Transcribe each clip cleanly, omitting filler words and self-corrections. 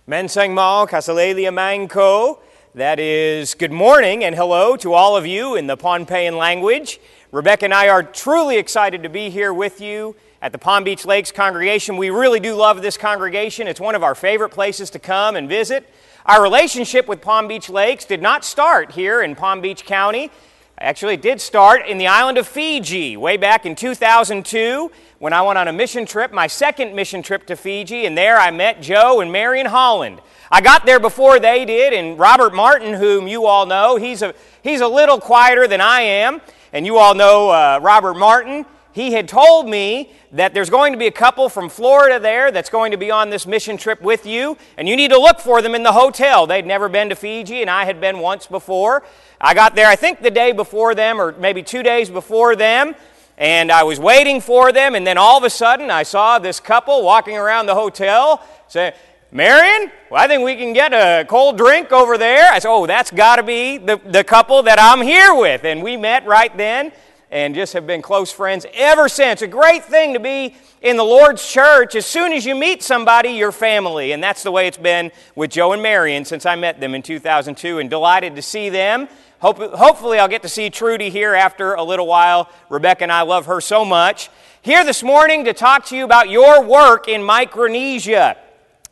Mensang Mao Kasalelia Mangko. That is good morning and hello to all of you in the Pohnpeian language. Rebecca and I are truly excited to be here with you at the Palm Beach Lakes congregation. We really do love this congregation. It's one of our favorite places to come and visit. Our relationship with Palm Beach Lakes did not start here in Palm Beach County. Actually, it did start in the island of Fiji way back in 2002 when I went on a mission trip, my second mission trip to Fiji, and there I met Joe and Marion Holland. I got there before they did, and Robert Martin, whom you all know, he's a little quieter than I am, and you all know Robert Martin. He had told me that there's going to be a couple from Florida there that's going to be on this mission trip with you, and you need to look for them in the hotel. They'd never been to Fiji, and I had been once before. I got there, I think, the day before them, or maybe 2 days before them, and I was waiting for them, and then all of a sudden I saw this couple walking around the hotel say, "Marion, well, I think we can get a cold drink over there." I said, "Oh, that's got to be the couple that I'm here with." And we met right then and just have been close friends ever since. A great thing to be in the Lord's church. As soon as you meet somebody, you're family. And that's the way it's been with Joe and Marion since I met them in 2002, and delighted to see them. Hopefully I'll get to see Trudy here after a little while. Rebecca and I love her so much. Here this morning to talk to you about your work in Micronesia.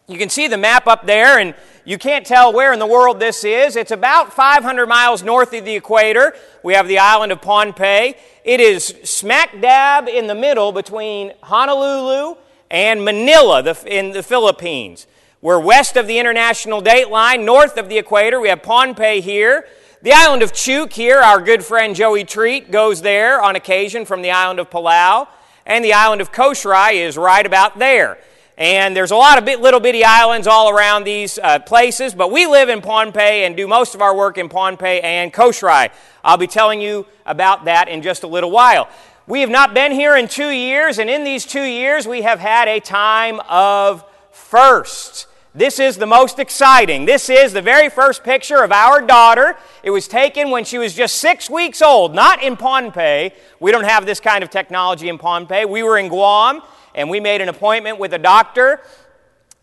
You can see the map up there, and you can't tell where in the world this is. It's about 500 miles north of the equator. We have the island of Pohnpei. It is smack dab in the middle between Honolulu and Manila in the Philippines. We're west of the international date line, north of the equator. We have Pohnpei here. The island of Chuuk here, our good friend Joey Treat goes there on occasion from the island of Palau. And the island of Kosrae is right about there. And there's a lot of little bitty islands all around these places, but we live in Pohnpei and do most of our work in Pohnpei and Kosrae. I'll be telling you about that in just a little while. We have not been here in 2 years, and in these 2 years we have had a time of firsts. This is the most exciting. This is the very first picture of our daughter. It was taken when she was just 6 weeks old, not in Pohnpei. We don't have this kind of technology in Pohnpei. We were in Guam, and we made an appointment with a doctor,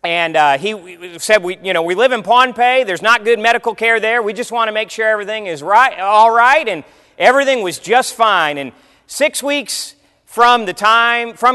and he said, we live in Pohnpei. There's not good medical care there. We just want to make sure everything is all right, and everything was just fine. And 6 weeks from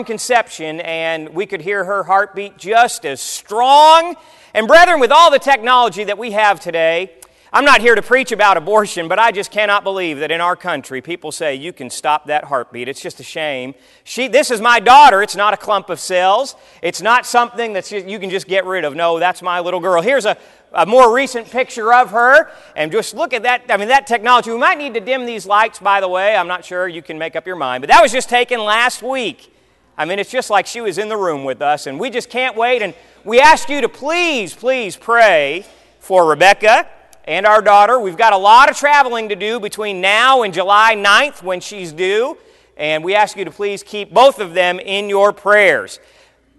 conception, and we could hear her heartbeat just as strong. And brethren, with all the technology that we have today, I'm not here to preach about abortion, but I just cannot believe that in our country people say you can stop that heartbeat. It's just a shame. This is my daughter. It's not a clump of cells. It's not something that you can just get rid of. No, that's my little girl. Here's a more recent picture of her, and just look at that. I mean, that technology. We might need to dim these lights, by the way. I'm not sure. You can make up your mind. But that was just taken last week. I mean, it's just like she was in the room with us, and we just can't wait. And we ask you to please pray for Rebecca and our daughter. We've got a lot of traveling to do between now and July 9th when she's due, and we ask you to please keep both of them in your prayers.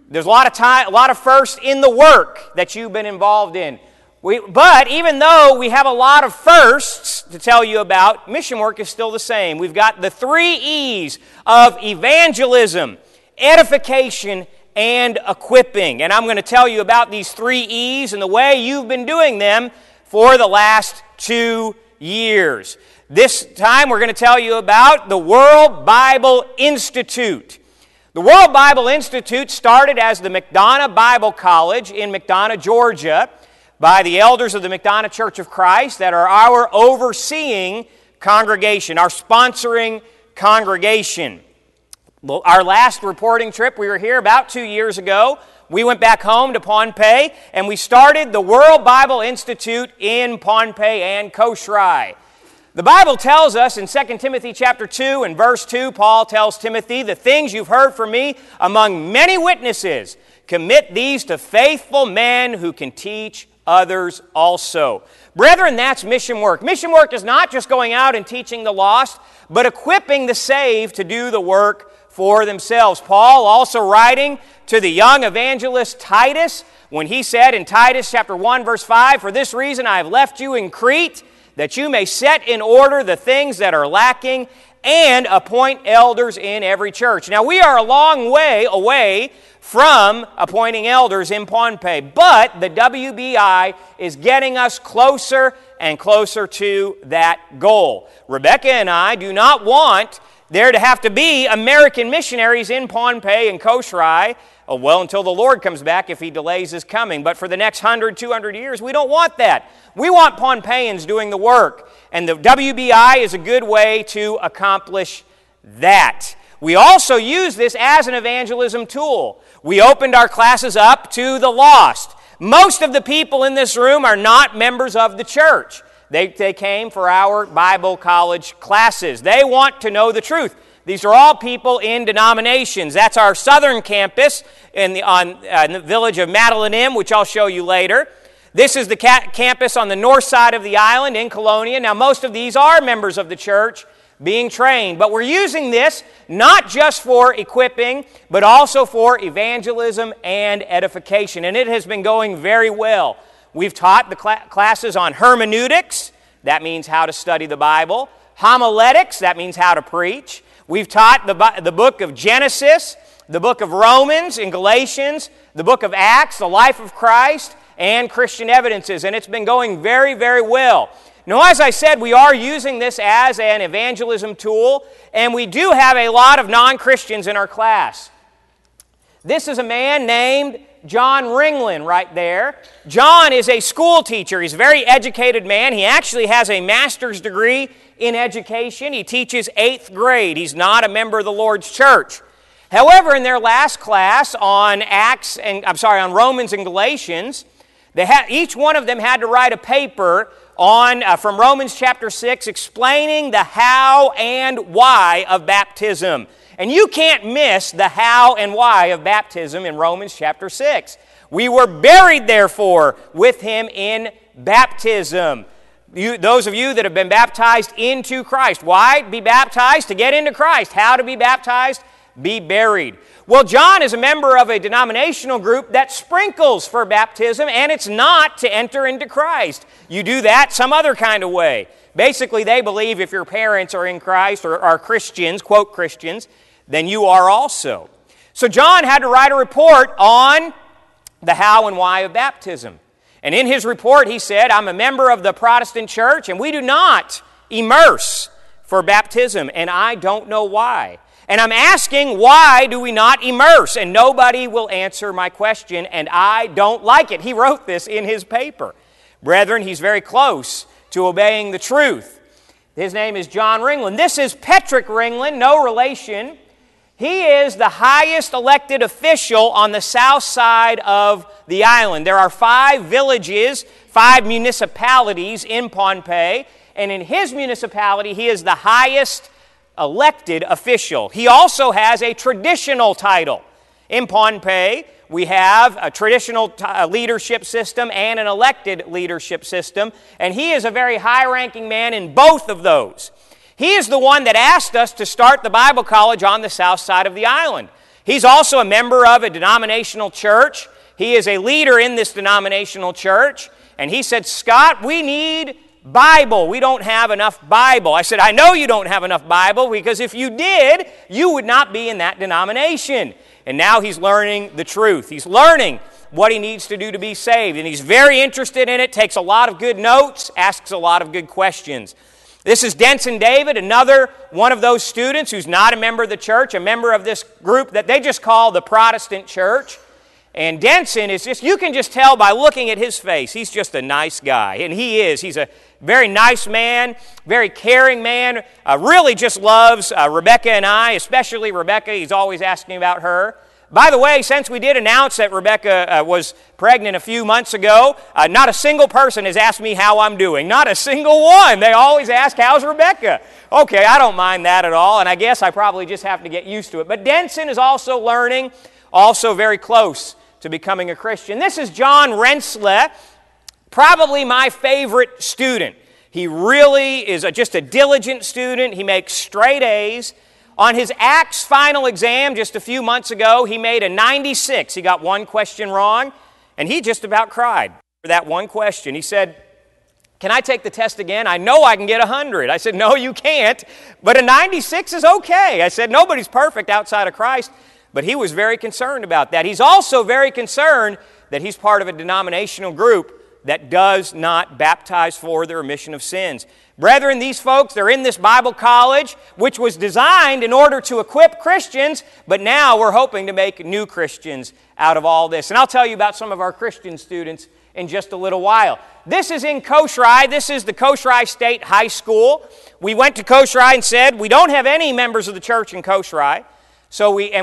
There's a lot of firsts in the work that you've been involved in. But even though we have a lot of firsts to tell you about, mission work is still the same. We've got the 3 E's of evangelism, edification, and equipping. And I'm going to tell you about these 3 E's and the way you've been doing them for the last 2 years. This time we're going to tell you about the World Bible Institute. The World Bible Institute started as the McDonough Bible College in McDonough, Georgia, by the elders of the McDonough Church of Christ that are our overseeing congregation, our sponsoring congregation. Our last reporting trip, we were here about 2 years ago. We went back home to Pohnpei, and we started the World Bible Institute in Pohnpei and Kosrae. The Bible tells us in 2 Timothy chapter 2 and verse 2, Paul tells Timothy, "The things you've heard from me among many witnesses, commit these to faithful men who can teach others also." Brethren, that's mission work. Mission work is not just going out and teaching the lost, but equipping the saved to do the work for themselves. Paul also writing to the young evangelist Titus, when he said in Titus chapter 1 verse 5, "For this reason I have left you in Crete, that you may set in order the things that are lacking and appoint elders in every church. Now, we are a long way away from appointing elders in Pohnpei, but the WBI is getting us closer and closer to that goal. Rebecca and I do not want there to have to be American missionaries in Pohnpei and Kosrae, until the Lord comes back if He delays His coming. But for the next 100, 200 years, we don't want that. We want Pohnpeians doing the work, and the WBI is a good way to accomplish that. We also use this as an evangelism tool. We opened our classes up to the lost. Most of the people in this room are not members of the church. They came for our Bible college classes. They want to know the truth. These are all people in denominations. That's our southern campus in the village of Madeleine, which I'll show you later. This is the campus on the north side of the island in Colonia. Now, most of these are members of the church being trained, but we're using this not just for equipping, but also for evangelism and edification, and it has been going very well. We've taught the classes on hermeneutics, that means how to study the Bible, homiletics, that means how to preach. We've taught the book of Genesis, the book of Romans and Galatians, the book of Acts, the life of Christ, and Christian evidences, and it's been going very, very well. Now, as I said, we are using this as an evangelism tool, and we do have a lot of non-Christians in our class. This is a man named John Ringland right there. John is a school teacher. He's a very educated man. He actually has a master's degree in education. He teaches 8th grade. He's not a member of the Lord's church. However, in their last class on Romans and Galatians, each one of them had to write a paper from Romans chapter 6 explaining the how and why of baptism. And you can't miss the how and why of baptism in Romans chapter 6. We were buried, therefore, with Him in baptism. Those of you that have been baptized into Christ. Why be baptized? To get into Christ. How to be baptized? Be buried. Well, John is a member of a denominational group that sprinkles for baptism, and it's not to enter into Christ. You do that some other kind of way. Basically, they believe if your parents are in Christ or are Christians, quote Christians, then you are also. So John had to write a report on the how and why of baptism. And in his report, he said, I'm a member of the Protestant church, and we do not immerse for baptism, and I don't know why. And I'm asking, why do we not immerse? And nobody will answer my question, and I don't like it. He wrote this in his paper. Brethren, he's very close to obeying the truth. His name is John Ringland. This is Patrick Ringland, no relation. He is the highest elected official on the south side of the island. There are 5 villages, 5 municipalities in Pohnpei, and in his municipality, he is the highest elected official. He also has a traditional title. In Pohnpei, we have a traditional leadership system and an elected leadership system, and he is a very high-ranking man in both of those. He is the one that asked us to start the Bible college on the south side of the island. He's also a member of a denominational church. He is a leader in this denominational church, and he said, Scott, we need Bible. We don't have enough Bible. I said, I know you don't have enough Bible, because if you did, you would not be in that denomination. And now he's learning the truth. He's learning what he needs to do to be saved. And he's very interested in it, takes a lot of good notes, asks a lot of good questions. This is Denson David, another one of those students who's not a member of the church, a member of this group that they just call the Protestant church. And Denson is you can just tell by looking at his face, he's just a nice guy. And he is. He's a very nice man, very caring man, really just loves Rebecca and I, especially Rebecca. He's always asking about her. By the way, since we did announce that Rebecca was pregnant a few months ago, not a single person has asked me how I'm doing. Not a single one. They always ask, how's Rebecca? Okay, I don't mind that at all, and I guess I probably just have to get used to it. But Denson is also learning, also very close to becoming a Christian. This is John Rensla, probably my favorite student. He really is just a diligent student. He makes straight A's. On his Acts final exam just a few months ago, he made a 96. He got one question wrong, and he just about cried for that one question. He said, can I take the test again? I know I can get 100. I said, no, you can't, but a 96 is okay. I said, nobody's perfect outside of Christ, but he was very concerned about that. He's also very concerned that he's part of a denominational group that does not baptize for the remission of sins. Brethren, these folks, they're in this Bible college, which was designed in order to equip Christians, but now we're hoping to make new Christians out of all this. And I'll tell you about some of our Christian students in just a little while. This is in Kosrae. This is the Kosrae State High School. We went to Kosrae and said, we don't have any members of the church in Kosrae,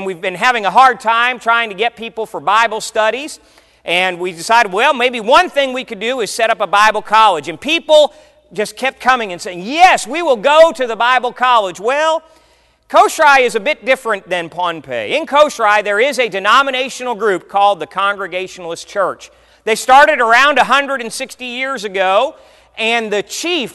we've been having a hard time trying to get people for Bible studies. And we decided, well, maybe one thing we could do is set up a Bible college. And people just kept coming and saying, yes, we will go to the Bible college. Well, Kosrae is a bit different than Pohnpei. In Kosrae, there is a denominational group called the Congregationalist Church. They started around 160 years ago, and the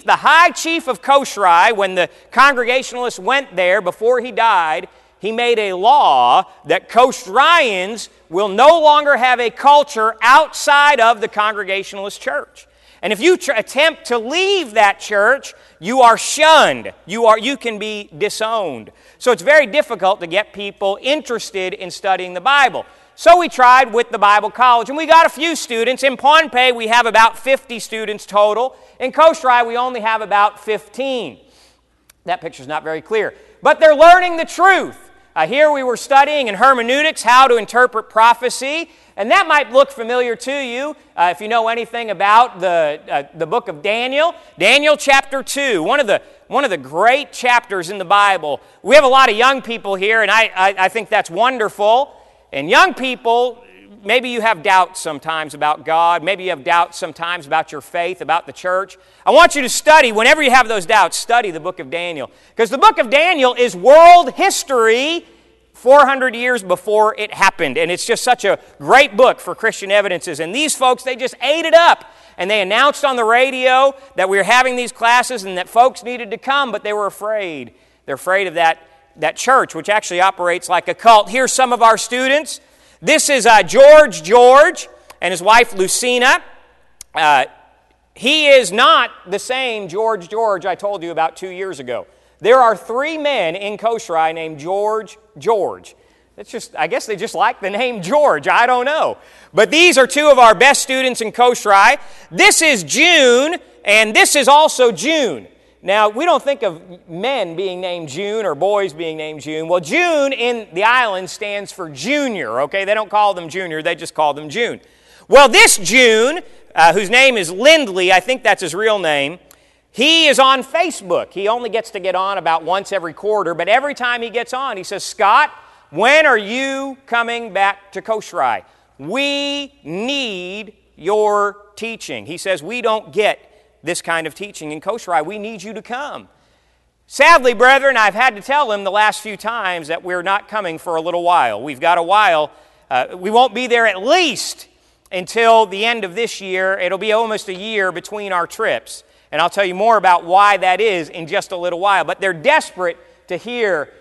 high chief of Kosrae, when the Congregationalists went there before he died, he made a law that Kosraeans will no longer have a culture outside of the Congregationalist Church. And if you attempt to leave that church, you are shunned. You can be disowned. So it's very difficult to get people interested in studying the Bible. So we tried with the Bible college, and we got a few students. In Pohnpei, we have about 50 students total. In Kosrae, we only have about 15. That picture's not very clear. But they're learning the truth. Here we were studying in hermeneutics how to interpret prophecy, and that might look familiar to you if you know anything about the book of Daniel. Daniel chapter 2, one of the great chapters in the Bible. We have a lot of young people here, and I think that's wonderful. And young people, maybe you have doubts sometimes about God. Maybe you have doubts sometimes about your faith, about the church. I want you to study, whenever you have those doubts, study the book of Daniel. Because the book of Daniel is world history 400 years before it happened. And it's just such a great book for Christian evidences. And these folks, they just ate it up. And they announced on the radio that we were having these classes and that folks needed to come, but they were afraid. They're afraid of that church, which actually operates like a cult. Here's some of our students. This is George and his wife Lucina. He is not the same George I told you about 2 years ago. There are 3 men in Kosrae named George. I guess they just like the name George. I don't know. But these are 2 of our best students in Kosrae. This is June, and this is also June. Now, we don't think of men being named June or boys being named June. Well, June in the island stands for junior, okay? They don't call them junior, they just call them June. Well, this June, whose name is Lindley, I think that's his real name, he is on Facebook. He only gets to get on about once every quarter, but every time he gets on, he says, Scott, when are you coming back to Kosrae? We need your teaching. He says, we don't get this kind of teaching in Kosrae. We need you to come. Sadly, brethren, I've had to tell him the last few times that we're not coming for a little while. We've got a while. We won't be there at least until the end of this year. It'll be almost a year between our trips. And I'll tell you more about why that is in just a little while. But they're desperate to hear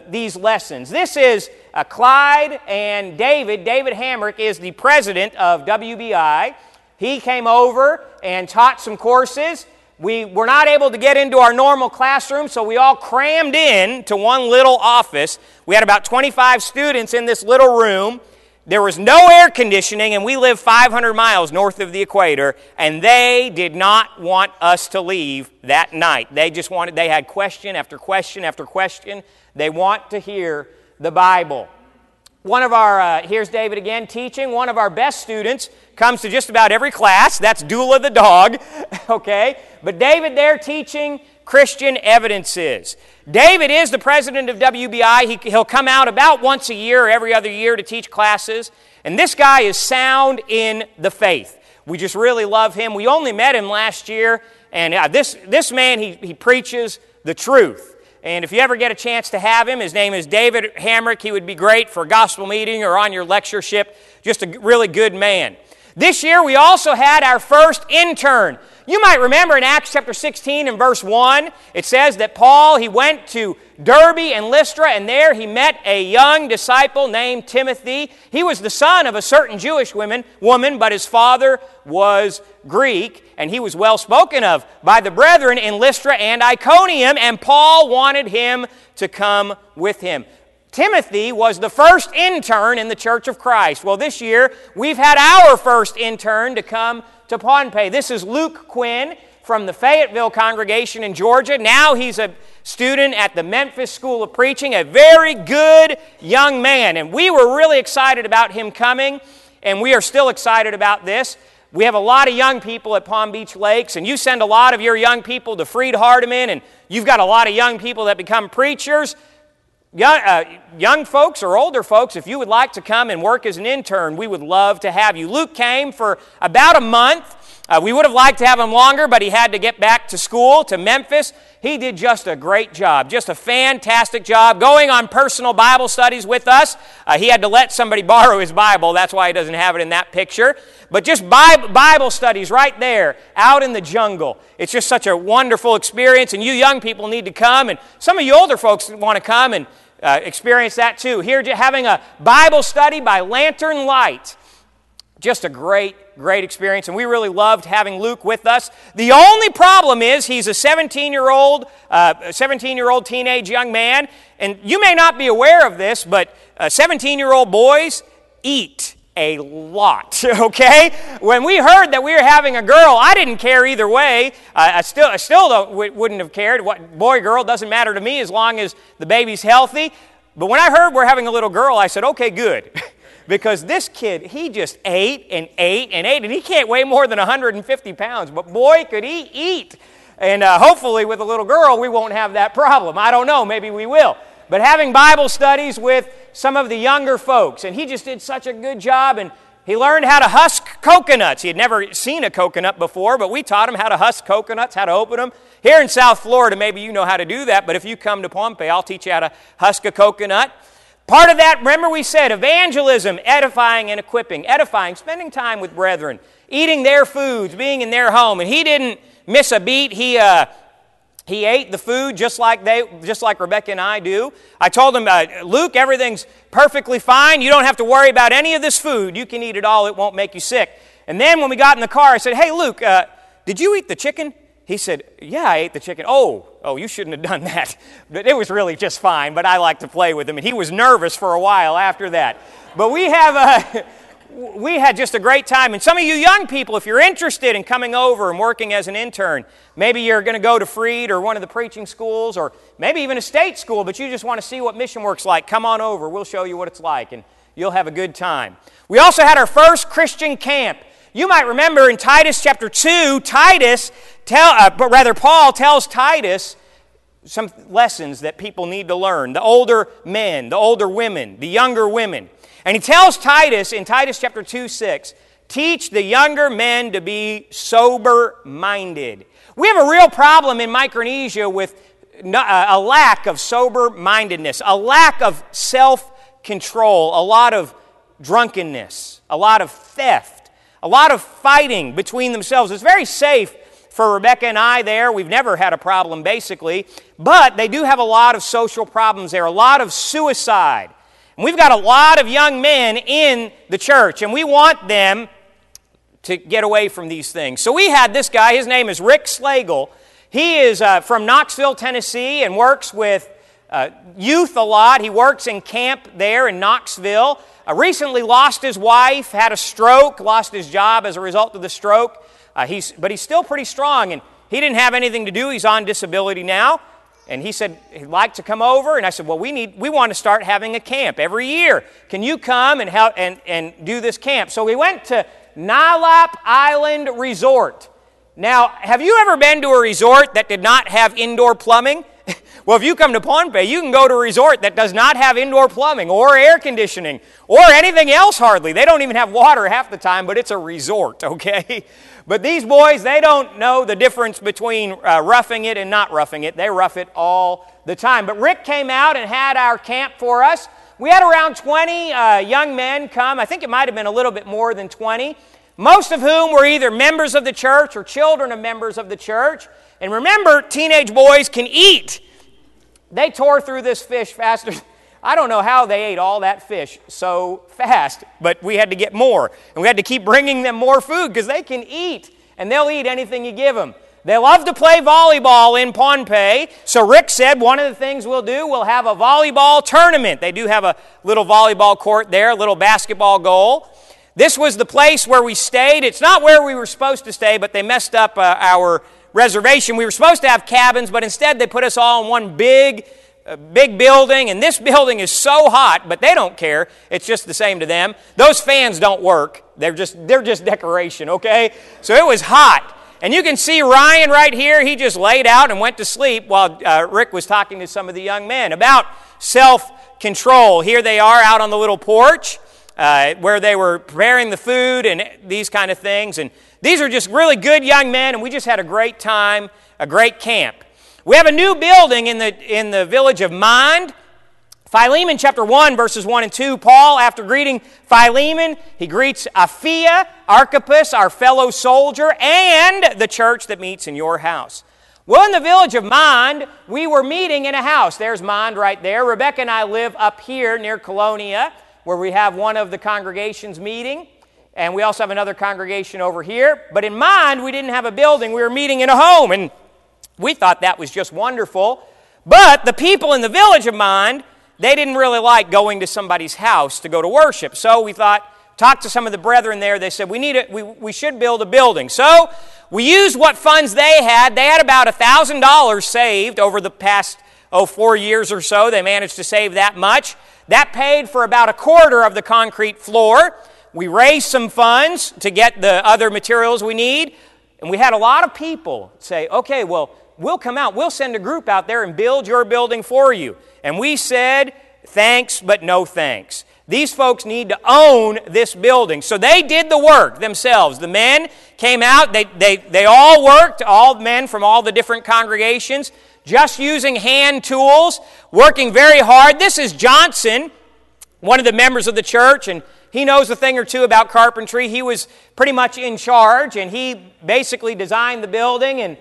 these lessons. This is Clyde and David. David Hamrick is the president of WBI. He came over and taught some courses. We were not able to get into our normal classroom, so we all crammed in to one little office. We had about 25 students in this little room. There was no air conditioning, and we live 500 miles north of the equator, and they did not want us to leave that night. They had question after question after question. They want to hear the Bible. Here's David again teaching. One of our best students comes to just about every class. That's Dula the dog, okay? But David there teaching Christian evidences. David is the president of WBI. He'll come out about once a year or every other year to teach classes. And this guy is sound in the faith. We just really love him. We only met him last year. And this man, he preaches the truth. And if you ever get a chance to have him, his name is David Hamrick. He would be great for a gospel meeting or on your lectureship. Just a really good man. This year we also had our first intern. You might remember in Acts chapter 16 and verse 1, it says that Paul, he went to Derbe and Lystra, and there he met a young disciple named Timothy. He was the son of a certain Jewish woman, but his father was Greek, and he was well spoken of by the brethren in Lystra and Iconium, and Paul wanted him to come with him. Timothy was the first intern in the Church of Christ. Well, this year, we've had our first intern to come to Pohnpei. This is Luke Quinn from the Fayetteville congregation in Georgia. Now he's a student at the Memphis School of Preaching, a very good young man. And we were really excited about him coming, and we are still excited about this. We have a lot of young people at Palm Beach Lakes, and you send a lot of your young people to Freed Hardeman, and you've got a lot of young people that become preachers. Young folks or older folks, if you would like to come and work as an intern, we would love to have you. Luke came for about a month. We would have liked to have him longer, but he had to get back to school, to Memphis. He did just a great job, just a fantastic job, going on personal Bible studies with us. He had to let somebody borrow his Bible. That's why he doesn't have it in that picture. But just Bible studies right there, out in the jungle. It's just such a wonderful experience, and you young people need to come, and some of you older folks want to come and experience that too. Here, having a Bible study by lantern light. Just a great experience, and we really loved having Luke with us. The only problem is he's a 17-year-old teenage young man, and you may not be aware of this, but 17-year-old boys eat a lot, okay? When we heard that we were having a girl, I didn't care either way. I still wouldn't have cared. What boy, girl, doesn't matter to me as long as the baby's healthy. But when I heard we're having a little girl, I said, okay, good. Because this kid, he just ate, and he can't weigh more than 150 pounds. But boy, could he eat. And hopefully with a little girl, we won't have that problem. I don't know, maybe we will. But having Bible studies with some of the younger folks, and he just did such a good job, and he learned how to husk coconuts. He had never seen a coconut before, but we taught him how to husk coconuts, how to open them. Here in South Florida, maybe you know how to do that, but if you come to Pohnpei, I'll teach you how to husk a coconut. Part of that, remember we said, evangelism, edifying and equipping. Edifying, spending time with brethren, eating their foods, being in their home. And he didn't miss a beat. He ate the food just like Rebecca and I do. I told him, Luke, everything's perfectly fine. You don't have to worry about any of this food. You can eat it all. It won't make you sick. And then when we got in the car, I said, hey, Luke, did you eat the chicken? He said, yeah, I ate the chicken. Oh, you shouldn't have done that. But it was really just fine, but I like to play with him. And he was nervous for a while after that. But we had just a great time. And some of you young people, if you're interested in coming over and working as an intern, maybe you're going to go to Freed or one of the preaching schools or maybe even a state school, but you just want to see what mission work's like, come on over. We'll show you what it's like, and you'll have a good time. We also had our first Christian camp. You might remember in Titus chapter 2, Paul tells Titus some lessons that people need to learn. The older men, the older women, the younger women. And he tells Titus in Titus chapter 2:6, teach the younger men to be sober-minded. We have a real problem in Micronesia with a lack of sober-mindedness, a lack of self-control, a lot of drunkenness, a lot of theft, a lot of fighting between themselves. It's very safe for Rebecca and I there. We've never had a problem, basically. But they do have a lot of social problems there, a lot of suicide. And we've got a lot of young men in the church, and we want them to get away from these things. So we had this guy. His name is Rick Slagle. He is from Knoxville, Tennessee, and works with youth a lot. He works in camp there in Knoxville. Recently lost his wife, had a stroke, lost his job as a result of the stroke. But he's still pretty strong, and he didn't have anything to do. He's on disability now. And he said he'd like to come over. And I said, well, we want to start having a camp every year. Can you come and help and do this camp? So we went to Nylap Island Resort. Now, have you ever been to a resort that did not have indoor plumbing? Well, if you come to Pohnpei, you can go to a resort that does not have indoor plumbing or air conditioning or anything else hardly. They don't even have water half the time, but it's a resort, okay? But these boys, they don't know the difference between roughing it and not roughing it. They rough it all the time. But Rick came out and had our camp for us. We had around 20 young men come. I think it might have been a little bit more than 20. most of whom were either members of the church or children of members of the church. And remember, teenage boys can eat. They tore through this fish faster. I don't know how they ate all that fish so fast, but we had to get more. And we had to keep bringing them more food because they can eat, and they'll eat anything you give them. They love to play volleyball in Pohnpei. So Rick said one of the things we'll do, we'll have a volleyball tournament. They do have a little volleyball court there, a little basketball goal. This was the place where we stayed. It's not where we were supposed to stay, but they messed up our reservation. We were supposed to have cabins, but instead they put us all in one big building, and this building is so hot, but they don't care. It's just the same to them. Those fans don't work. They're just decoration, okay? So it was hot. And you can see Ryan right here. He just laid out and went to sleep while Rick was talking to some of the young men about self-control. Here they are out on the little porch where they were preparing the food and these kind of things. And these are just really good young men, and we just had a great time, a great camp. We have a new building in the village of Mind. Philemon chapter 1, verses 1 and 2, Paul, after greeting Philemon, he greets Apphia, Archippus, our fellow soldier, and the church that meets in your house. Well, in the village of Mind, we were meeting in a house. There's Mind right there. Rebecca and I live up here near Colonia, where we have one of the congregations meeting, and we also have another congregation over here. But in Mind, we didn't have a building. We were meeting in a home, and we thought that was just wonderful. But the people in the village of Mind, they didn't really like going to somebody's house to go to worship. So we thought, talked to some of the brethren there. They said, we should build a building. So we used what funds they had. They had about $1,000 saved over the past, 4 years or so. They managed to save that much. That paid for about a quarter of the concrete floor. We raised some funds to get the other materials we need. And we had a lot of people say, okay, well, we'll come out. We'll send a group out there and build your building for you. And we said, thanks, but no thanks. These folks need to own this building. So they did the work themselves. The men came out. They all worked, all men from all the different congregations, just using hand tools, working very hard. This is Johnson, one of the members of the church, and he knows a thing or two about carpentry. He was pretty much in charge, and he basically designed the building and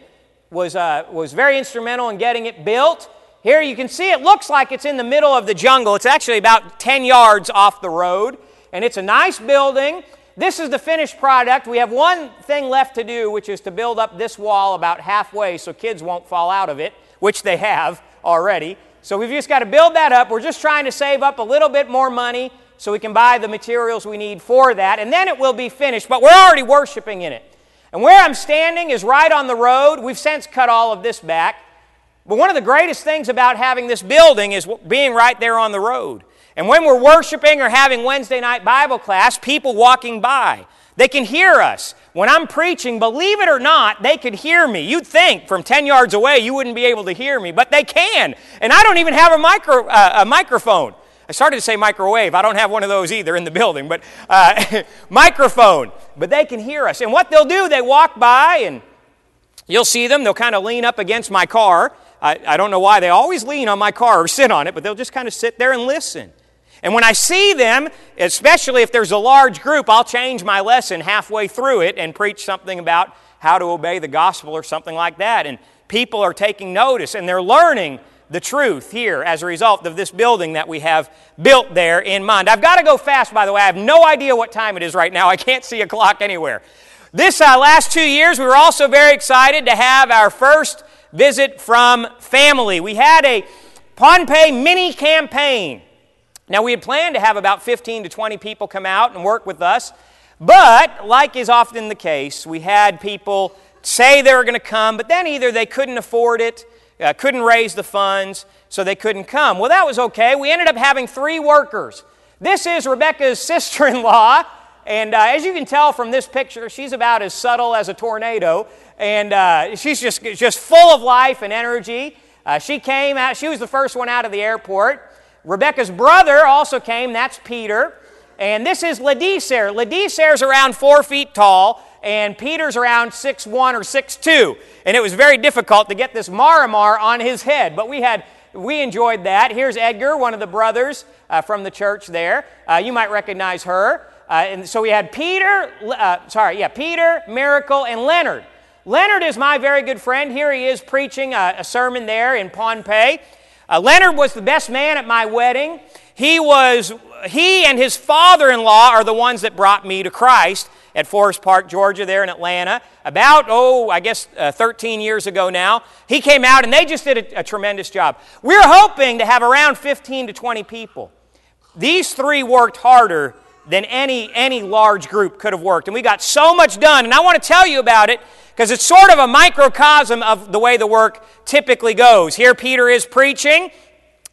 was very instrumental in getting it built. Here you can see it looks like it's in the middle of the jungle. It's actually about 10 yards off the road, and it's a nice building. This is the finished product. We have one thing left to do, which is to build up this wall about halfway so kids won't fall out of it, which they have already. So we've just got to build that up. We're just trying to save up a little bit more money so we can buy the materials we need for that, and then it will be finished. But we're already worshiping in it. And where I'm standing is right on the road. We've since cut all of this back. But one of the greatest things about having this building is being right there on the road. And when we're worshiping or having Wednesday night Bible class, people walking by, they can hear us. When I'm preaching, believe it or not, they could hear me. You'd think from 10 yards away you wouldn't be able to hear me, but they can. And I don't even have a microphone. I started to say microwave. I don't have one of those either in the building, but microphone. But they can hear us. And what they'll do, they walk by, and you'll see them. They'll kind of lean up against my car. I don't know why they always lean on my car or sit on it, but they'll just kind of sit there and listen. And when I see them, especially if there's a large group, I'll change my lesson halfway through it and preach something about how to obey the gospel or something like that. And people are taking notice, and they're learning the truth here as a result of this building that we have built there in Mind. I've got to go fast, by the way. I have no idea what time it is right now. I can't see a clock anywhere. This last 2 years, we were also very excited to have our first visit from family. We had a Pohnpei mini campaign. Now, we had planned to have about 15 to 20 people come out and work with us, but like is often the case, we had people say they were going to come, but then either they couldn't afford it, couldn't raise the funds, so they couldn't come. Well, that was okay. We ended up having 3 workers. This is Rebecca's sister-in-law, and as you can tell from this picture, she's about as subtle as a tornado, and she's just full of life and energy. She came out. She was the first one out of the airport. Rebecca's brother also came. That's Peter. And this is Ladiser. Ladiser's around 4 feet tall, and Peter's around 6'1" or 6'2". And it was very difficult to get this Maramar on his head, but we enjoyed that. Here's Edgar, one of the brothers from the church there. You might recognize her. And so we had Peter, Miracle, and Leonard. Leonard is my very good friend. Here he is preaching a sermon there in Pohnpei. Leonard was the best man at my wedding. He and his father-in-law are the ones that brought me to Christ at Forest Park, Georgia, there in Atlanta. About, 13 years ago now. He came out and they just did a tremendous job. We're hoping to have around 15 to 20 people. These three worked harder than any large group could have worked. And we got so much done. And I want to tell you about it because it's sort of a microcosm of the way the work typically goes. Here Peter is preaching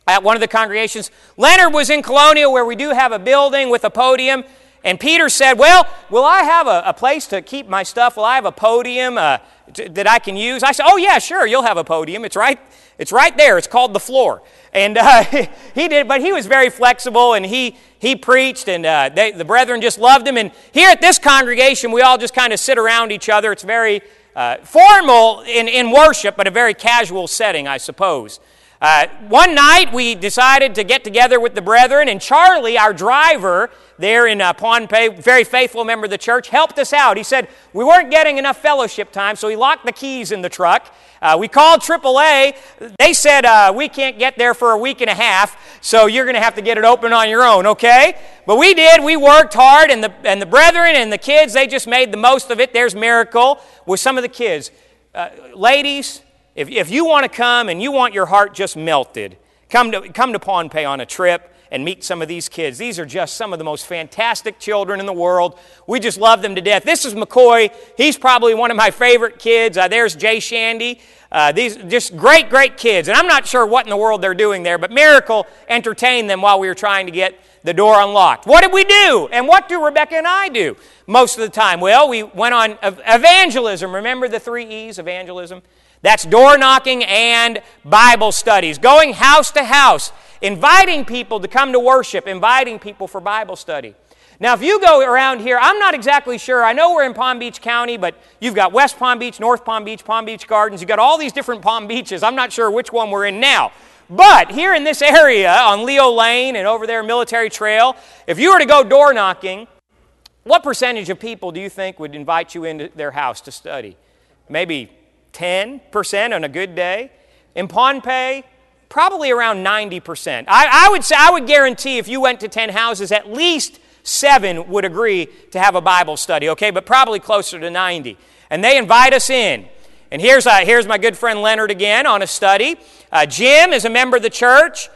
at one of the congregations. Leonard was in Colonial where we do have a building with a podium. And Peter said, well, will I have a place to keep my stuff? Will I have a podium that I can use? I said, oh yeah, sure, you'll have a podium. It's right there. It's called the floor. And he did, but he was very flexible, and he preached, and the brethren just loved him. And here at this congregation, we all just kind of sit around each other. It's very formal in worship, but a very casual setting, I suppose. One night, we decided to get together with the brethren, and Charlie, our driver there in Pohnpei, very faithful member of the church, helped us out. He said we weren't getting enough fellowship time, so he locked the keys in the truck. We called AAA. They said we can't get there for a week and a half, so you're going to have to get it open on your own, okay? But we did. We worked hard, and the brethren and the kids, they just made the most of it. There's Miracle with some of the kids. Ladies, if you want to come and you want your heart just melted, come to Pohnpei on a trip and meet some of these kids. These are just some of the most fantastic children in the world. We just love them to death. This is McCoy. He's probably one of my favorite kids. There's Jay Shandy. These just great, great kids. And I'm not sure what in the world they're doing there, but Miracle entertained them while we were trying to get the door unlocked. What did we do? And what do Rebecca and I do most of the time? Well, we went on evangelism. Remember the 3 E's, evangelism? That's door knocking and Bible studies. Going house to house, inviting people to come to worship, inviting people for Bible study. Now, if you go around here, I'm not exactly sure. I know we're in Palm Beach County, but you've got West Palm Beach, North Palm Beach, Palm Beach Gardens. You've got all these different Palm Beaches. I'm not sure which one we're in now. But here in this area on Leo Lane and over there Military Trail, if you were to go door knocking, what percentage of people do you think would invite you into their house to study? Maybe 10% on a good day. In Pohnpei, probably around 90%. I would guarantee if you went to 10 houses, at least 7 would agree to have a Bible study, okay? But probably closer to 90. And they invite us in. And here's my good friend Leonard again on a study. Jim is a member of the church.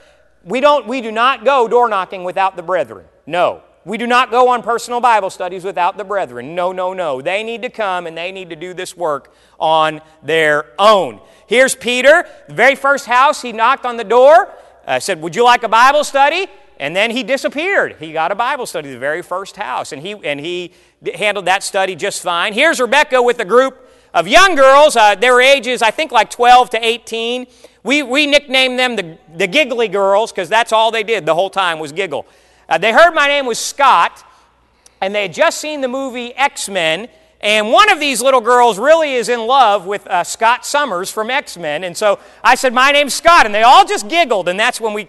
We do not go door knocking without the brethren. No. We do not go on personal Bible studies without the brethren. No, no, no. They need to come and they need to do this work on their own. Here's Peter. The very first house, he knocked on the door, said, would you like a Bible study? And then he disappeared. He got a Bible study, the very first house, and he handled that study just fine. Here's Rebecca with a group of young girls. Their ages, I think, like 12 to 18. We nicknamed them the Giggly Girls because that's all they did the whole time was giggle. They heard my name was Scott, and they had just seen the movie X-Men, and one of these little girls really is in love with Scott Summers from X-Men, and so I said, my name's Scott, and they all just giggled, and that's when we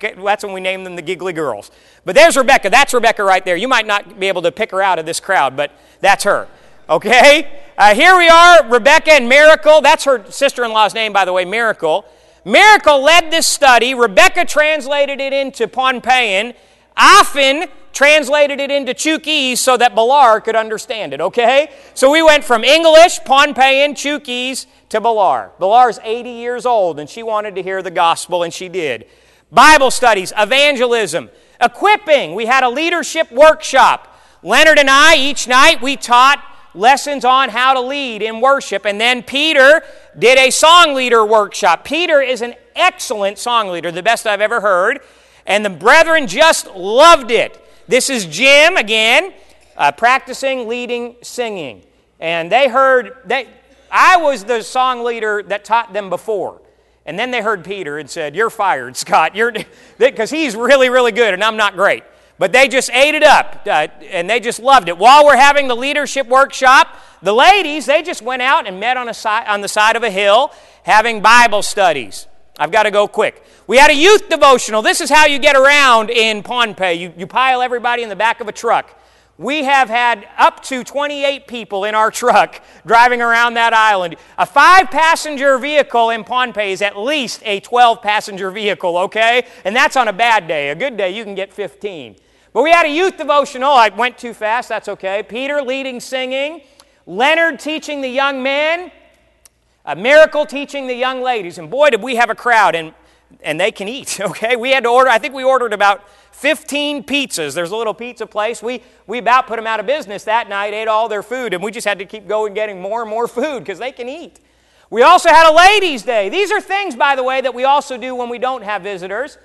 named them the Giggly Girls. But there's Rebecca. That's Rebecca right there. You might not be able to pick her out of this crowd, but that's her. Okay? Here we are, Rebecca and Miracle. That's her sister-in-law's name, by the way, Miracle. Miracle led this study. Rebecca translated it into Pohnpeian. Afin translated it into Chukese so that Balar could understand it, okay? So we went from English, Pohnpeian, Chukese to Balar. Balar's 80 years old, and she wanted to hear the gospel, and she did. Bible studies, evangelism, equipping. We had a leadership workshop. Leonard and I, each night, we taught lessons on how to lead in worship. And then Peter did a song leader workshop. Peter is an excellent song leader, the best I've ever heard. And the brethren just loved it. This is Jim, again, practicing, leading, singing. And I was the song leader that taught them before. And then they heard Peter and said, you're fired, Scott. Because he's really, really good and I'm not great. But they just ate it up and they just loved it. While we're having the leadership workshop, the ladies, they just went out and met on the side of a hill having Bible studies. I've got to go quick. We had a youth devotional. This is how you get around in Pohnpei. You pile everybody in the back of a truck. We have had up to 28 people in our truck driving around that island. A 5-passenger vehicle in Pohnpei is at least a 12-passenger vehicle, okay? And that's on a bad day. A good day, you can get 15. But we had a youth devotional. I went too fast, that's okay. Peter leading singing, Leonard teaching the young men, Miracle teaching the young ladies. And boy, did we have a crowd, and they can eat, okay? We had to order, I think we ordered about 15 pizzas. There's a little pizza place. We about put them out of business that night, ate all their food, and we just had to keep going getting more and more food because they can eat. We also had a ladies' day. These are things, by the way, that we also do when we don't have visitors.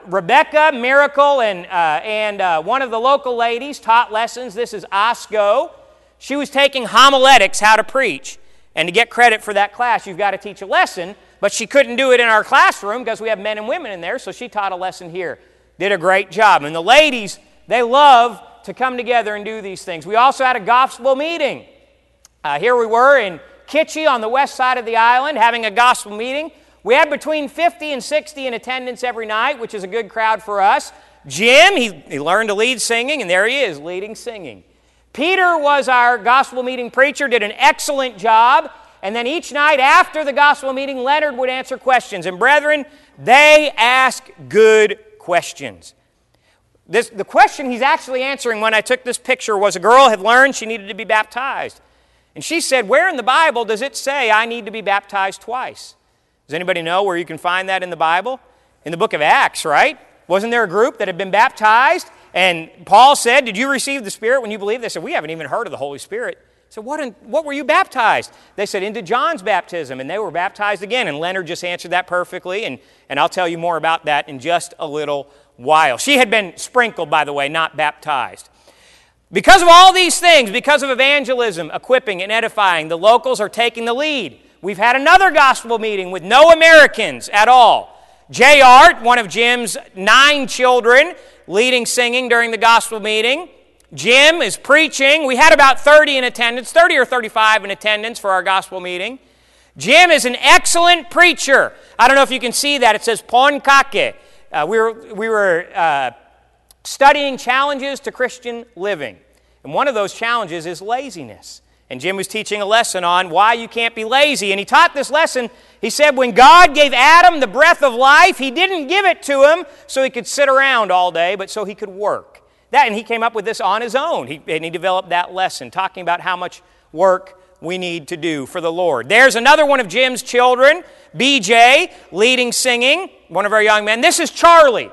Rebecca, Miracle, and one of the local ladies taught lessons. This is Osco. She was taking homiletics, how to preach. And to get credit for that class, you've got to teach a lesson. But she couldn't do it in our classroom because we have men and women in there, so she taught a lesson here. Did a great job. And the ladies, they love to come together and do these things. We also had a gospel meeting. Here we were in Kitchie on the west side of the island having a gospel meeting. We had between 50 and 60 in attendance every night, which is a good crowd for us. Jim, he learned to lead singing, and there he is, leading singing. Peter was our gospel meeting preacher, did an excellent job. And then each night after the gospel meeting, Leonard would answer questions. And brethren, they ask good questions. The question he's actually answering when I took this picture was a girl had learned she needed to be baptized. And she said, where in the Bible does it say I need to be baptized twice? Does anybody know where you can find that in the Bible? In the book of Acts, right? Wasn't there a group that had been baptized? And Paul said, did you receive the Spirit when you believed? They said, we haven't even heard of the Holy Spirit. So what were you baptized? They said, into John's baptism, and they were baptized again. And Leonard just answered that perfectly, and I'll tell you more about that in just a little while. She had been sprinkled, by the way, not baptized. Because of all these things, because of evangelism, equipping, and edifying, the locals are taking the lead. We've had another gospel meeting with no Americans at all. J. Art, one of Jim's 9 children, leading singing during the gospel meeting. Jim is preaching. We had about 30 in attendance, 30 or 35 in attendance for our gospel meeting. Jim is an excellent preacher. I don't know if you can see that. It says Pohnpei. We were studying challenges to Christian living. And one of those challenges is laziness. And Jim was teaching a lesson on why you can't be lazy. And he taught this lesson. He said when God gave Adam the breath of life, He didn't give it to him so he could sit around all day, but so he could work. And he came up with this on his own. He developed that lesson, talking about how much work we need to do for the Lord. There's another one of Jim's children, BJ, leading singing, one of our young men. This is Charlie.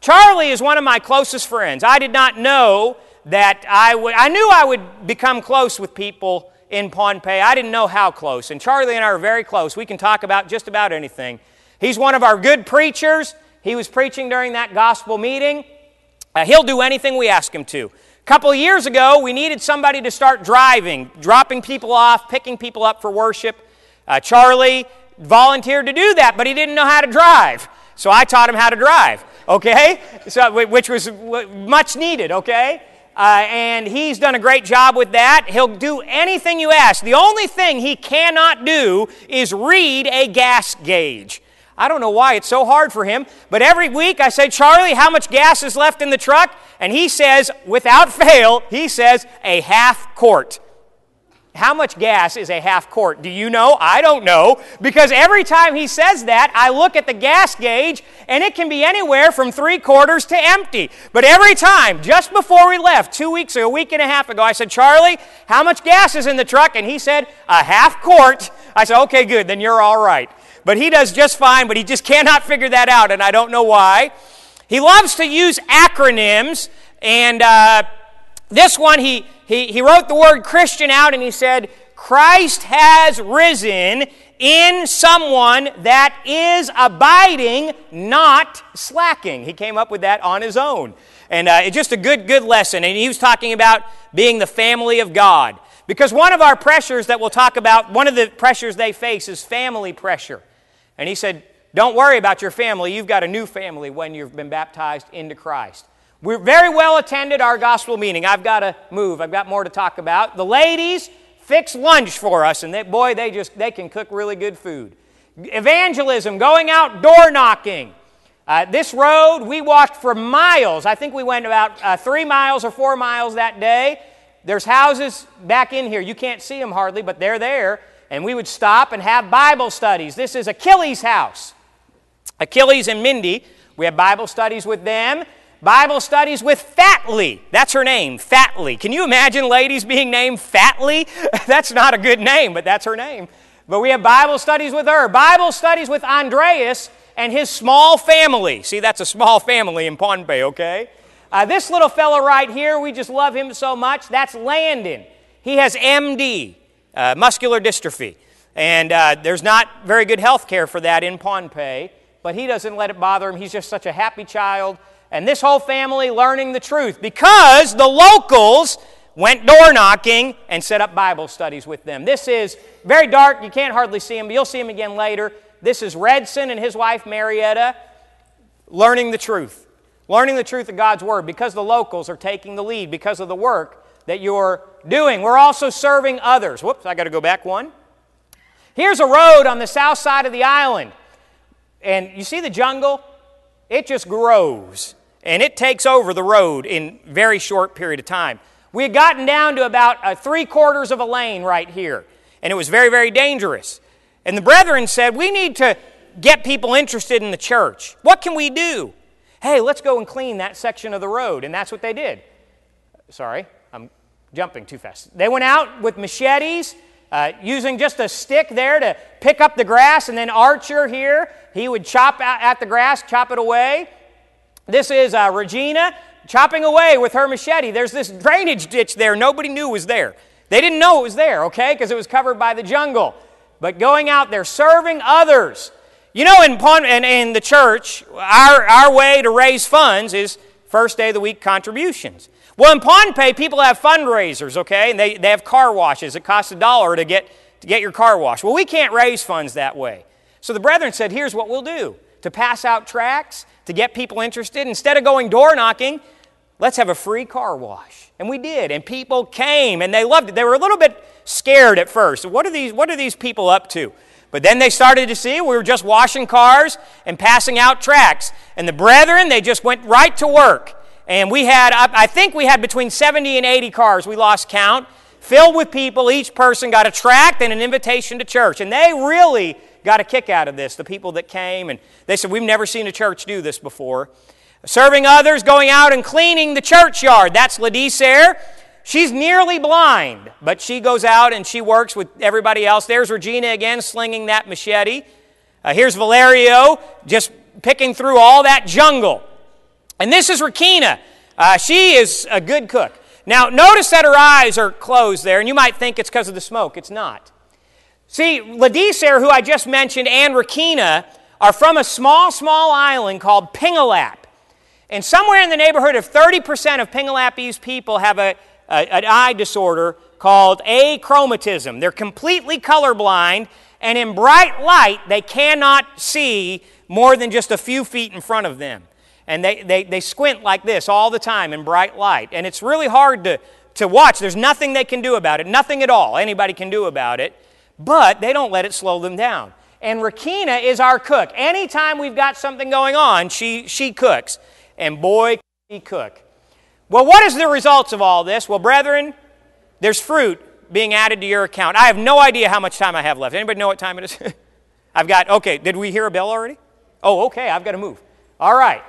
Charlie is one of my closest friends. I did not know that I knew I would become close with people in Pohnpei. I didn't know how close. And Charlie and I are very close. We can talk about just about anything. He's one of our good preachers. He was preaching during that gospel meeting. He'll do anything we ask him to. A couple of years ago, we needed somebody to start driving, dropping people off, picking people up for worship. Charlie volunteered to do that, but he didn't know how to drive. So I taught him how to drive, okay? Which was much needed, okay? And he's done a great job with that. He'll do anything you ask. The only thing he cannot do is read a gas gauge. I don't know why it's so hard for him, but every week I say, Charlie, how much gas is left in the truck? And he says, without fail, he says, a half quart. How much gas is a half quart? Do you know? I don't know, because every time he says that, I look at the gas gauge, and it can be anywhere from 3/4 to empty. But every time, just before we left, 2 weeks or a week and a half ago, I said, Charlie, how much gas is in the truck? And he said, a half quart. I said, okay, good, then you're all right. But he does just fine, but he just cannot figure that out, and I don't know why. He loves to use acronyms, and this one, he wrote the word Christian out, and he said, Christ has risen in someone that is abiding, not slacking. He came up with that on his own. And it's just a good lesson. And he was talking about being the family of God. Because one of our pressures that we'll talk about, one of the pressures they face is family pressure. And he said, don't worry about your family. You've got a new family when you've been baptized into Christ. We're very well attended our gospel meeting. I've got to move. I've got more to talk about. The ladies fix lunch for us, and they can cook really good food. Evangelism, going out door knocking. This road, we walked for miles. I think we went about 3 miles or 4 miles that day. There's houses back in here. You can't see them hardly, but they're there. And we would stop and have Bible studies. This is Achilles' house. Achilles and Mindy, we have Bible studies with them. Bible studies with Fatley. That's her name, Fatley. Can you imagine ladies being named Fatley? That's not a good name, but that's her name. But we have Bible studies with her. Bible studies with Andreas and his small family. See, that's a small family in Pohnpei, okay? This little fellow right here, we just love him so much. That's Landon. He has MD, muscular dystrophy. And there's not very good health care for that in Pohnpei, but he doesn't let it bother him. He's just such a happy child. And this whole family learning the truth because the locals went door knocking and set up Bible studies with them. This is very dark. You can't hardly see him, but you'll see him again later. This is Redson and his wife Marietta learning the truth of God's Word because the locals are taking the lead because of the work that you're doing. We're also serving others. Whoops, I got to go back one. Here's a road on the south side of the island. And you see the jungle? It just grows. And it takes over the road in a very short period of time. We had gotten down to about 3/4 of a lane right here. And it was very, very dangerous. And the brethren said, we need to get people interested in the church. What can we do? Hey, let's go and clean that section of the road. And that's what they did. Sorry, I'm jumping too fast. They went out with machetes, using just a stick there to pick up the grass. And then Archer here, he would chop at the grass, chop it away. This is Regina chopping away with her machete. There's this drainage ditch there nobody knew was there. They didn't know it was there, okay, because it was covered by the jungle. But going out there, serving others. You know, in the church, our way to raise funds is first day of the week contributions. Well, in Pohnpei, people have fundraisers, okay, and they have car washes. It costs $1 to get your car washed. Well, we can't raise funds that way. So the brethren said, here's what we'll do. To pass out tracts, to get people interested, instead of going door knocking, let's have a free car wash. And we did, and people came, and they loved it. They were a little bit scared at first. What are these people up to? But then they started to see we were just washing cars and passing out tracts. And the brethren, they just went right to work. And we had, I think we had between 70 and 80 cars, we lost count, filled with people. Each person got a tract and an invitation to church. And they really got a kick out of this, the people that came. And they said, we've never seen a church do this before. Serving others, going out and cleaning the churchyard. That's Ladicer. She's nearly blind, but she goes out and she works with everybody else. There's Regina again, slinging that machete. Here's Valerio, just picking through all that jungle. And this is Rakina. She is a good cook. Now, notice that her eyes are closed there, and you might think it's because of the smoke. It's not. See, Ladicer, who I just mentioned, and Rakina are from a small, small island called Pingalap. And somewhere in the neighborhood of 30% of Pingalapese people have an eye disorder called achromatism. They're completely colorblind, and in bright light, they cannot see more than just a few feet in front of them. And they squint like this all the time in bright light. And it's really hard to watch. There's nothing they can do about it. Nothing at all anybody can do about it. But they don't let it slow them down. And Rakina is our cook. Anytime we've got something going on, she cooks. And boy, can she cook. Well, what is the results of all this? Well, brethren, there's fruit being added to your account. I have no idea how much time I have left. Anybody know what time it is? Okay, did we hear a bell already? Oh, okay, I've got to move. All right.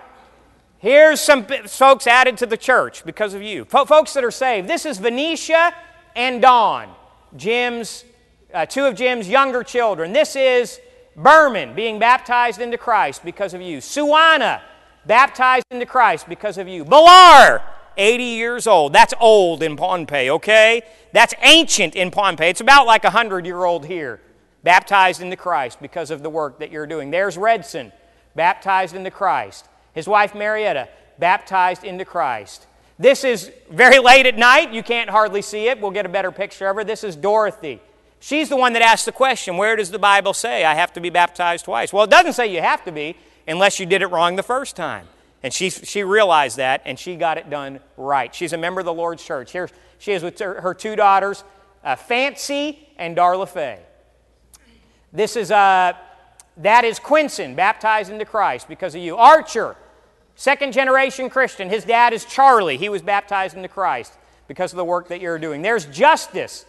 Here's some folks added to the church because of you. Folks that are saved. This is Venetia and Dawn, two of Jim's younger children. This is Berman being baptized into Christ because of you. Suwana, baptized into Christ because of you. Balar, 80 years old. That's old in Pohnpei, okay? That's ancient in Pohnpei. It's about like a 100-year-old here. Baptized into Christ because of the work that you're doing. There's Redson, baptized into Christ. His wife Marietta, baptized into Christ. This is very late at night. You can't hardly see it. We'll get a better picture of her. This is Dorothy. She's the one that asked the question, where does the Bible say I have to be baptized twice? Well, it doesn't say you have to be unless you did it wrong the first time. And she realized that, and she got it done right. She's a member of the Lord's church. Here she is with her two daughters, Fancy and Darla Faye. This is That is Quinson, baptized into Christ because of you. Archer, second-generation Christian. His dad is Charlie. He was baptized into Christ because of the work that you're doing. There's Justice.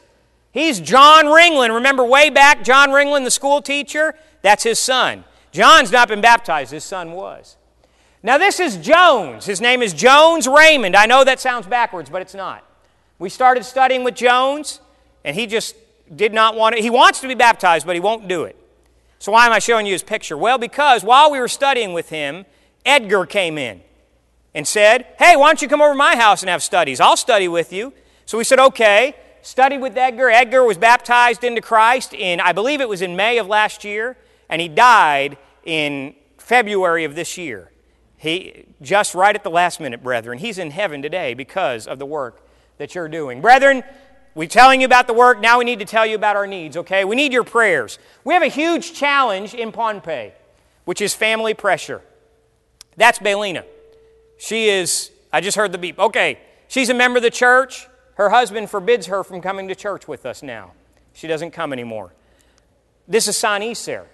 He's John Ringland. Remember way back, John Ringland, the school teacher? That's his son. John's not been baptized. His son was. Now this is Jones. His name is Jones Raymond. I know that sounds backwards, but it's not. We started studying with Jones, and he just did not want it. He wants to be baptized, but he won't do it. So why am I showing you his picture? Well, because while we were studying with him, Edgar came in and said, hey, why don't you come over to my house and have studies? I'll study with you. So we said, okay. Studied with Edgar. Edgar was baptized into Christ in, I believe it was in May of last year, and he died in February of this year. He just right at the last minute, brethren. He's in heaven today because of the work that you're doing. Brethren, we're telling you about the work. Now we need to tell you about our needs, okay? We need your prayers. We have a huge challenge in Pohnpei, which is family pressure. That's Bailina. She is, I just heard the beep. Okay, she's a member of the church. Her husband forbids her from coming to church with us now. She doesn't come anymore. This is San Iser.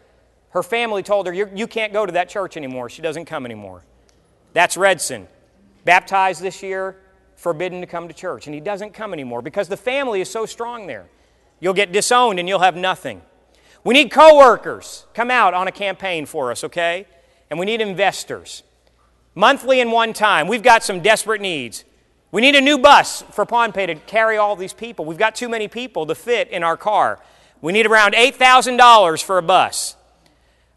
Her family told her, you can't go to that church anymore. She doesn't come anymore. That's Redson. Baptized this year, forbidden to come to church. And he doesn't come anymore because the family is so strong there. You'll get disowned and you'll have nothing. We need co-workers. Come out on a campaign for us, okay? And we need investors. Monthly and one time. We've got some desperate needs. We need a new bus for Pohnpei to carry all these people. We've got too many people to fit in our car. We need around $8,000 for a bus.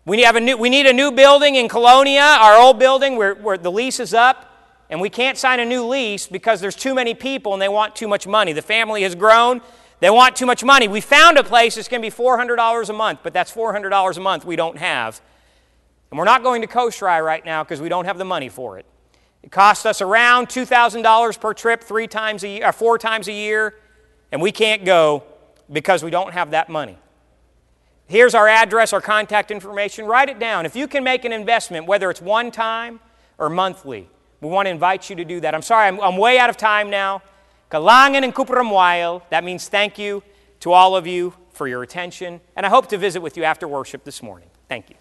We need a new building in Colonia, our old building where the lease is up, and we can't sign a new lease because there's too many people and they want too much money. The family has grown. They want too much money. We found a place that's going to be $400 a month, but that's $400 a month we don't have. And we're not going to Kosrae right now because we don't have the money for it. It costs us around $2,000 per trip 4 times a year, and we can't go because we don't have that money. Here's our address, our contact information. Write it down. If you can make an investment, whether it's one time or monthly, we want to invite you to do that. I'm sorry, I'm way out of time now. Kalangan and kupramwail. That means thank you to all of you for your attention, and I hope to visit with you after worship this morning. Thank you.